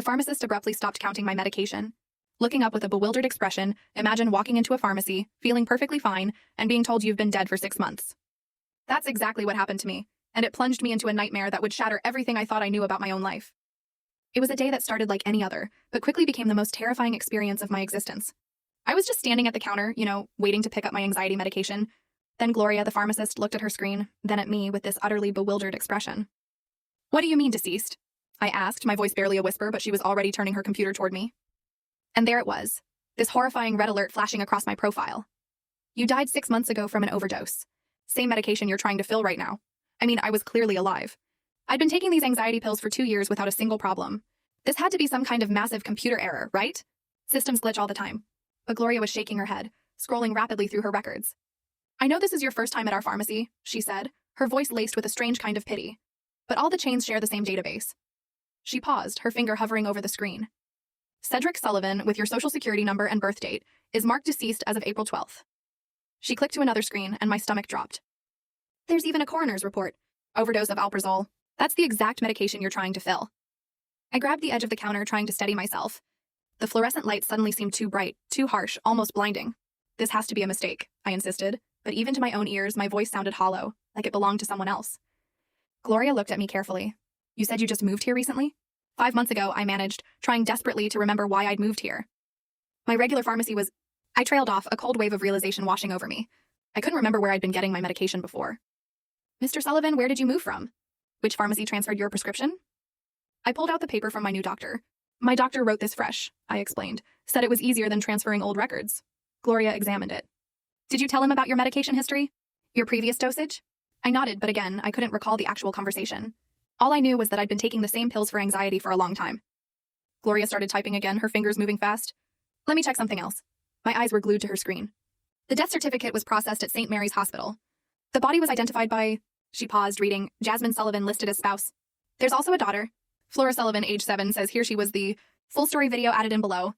The pharmacist abruptly stopped counting my medication. Looking up with a bewildered expression, imagine walking into a pharmacy, feeling perfectly fine, and being told you've been dead for 6 months. That's exactly what happened to me, and it plunged me into a nightmare that would shatter everything I thought I knew about my own life. It was a day that started like any other, but quickly became the most terrifying experience of my existence. I was just standing at the counter, waiting to pick up my anxiety medication. Then Gloria, the pharmacist, looked at her screen, then at me with this utterly bewildered expression. "What do you mean, deceased?" I asked, my voice barely a whisper, but she was already turning her computer toward me. And there it was, this horrifying red alert flashing across my profile. "You died 6 months ago from an overdose. Same medication you're trying to fill right now." I mean, I was clearly alive. I'd been taking these anxiety pills for 2 years without a single problem. This had to be some kind of massive computer error, right? Systems glitch all the time. But Gloria was shaking her head, scrolling rapidly through her records. "I know this is your first time at our pharmacy," she said, her voice laced with a strange kind of pity. "But all the chains share the same database." She paused, her finger hovering over the screen. "Cedric Sullivan, with your social security number and birth date, is marked deceased as of April 12th. She clicked to another screen, and my stomach dropped. "There's even a coroner's report. Overdose of alprazolam. That's the exact medication you're trying to fill." I grabbed the edge of the counter, trying to steady myself. The fluorescent light suddenly seemed too bright, too harsh, almost blinding. "This has to be a mistake," I insisted, but even to my own ears, my voice sounded hollow, like it belonged to someone else. Gloria looked at me carefully. "You said you just moved here recently?" 5 months ago, I managed, trying desperately to remember why I'd moved here. My regular pharmacy was... I trailed off, a cold wave of realization washing over me. I couldn't remember where I'd been getting my medication before. "Mr. Sullivan, where did you move from? Which pharmacy transferred your prescription?" I pulled out the paper from my new doctor. "My doctor wrote this fresh," I explained, "said it was easier than transferring old records." Gloria examined it. "Did you tell him about your medication history? Your previous dosage?" I nodded, but again, I couldn't recall the actual conversation. All I knew was that I'd been taking the same pills for anxiety for a long time. Gloria started typing again, her fingers moving fast. "Let me check something else." My eyes were glued to her screen. "The death certificate was processed at St. Mary's Hospital. The body was identified by..." She paused, reading, "Jasmine Sullivan listed as spouse. There's also a daughter. Flora Sullivan, age 7, says here she was the..." Full story video added in below.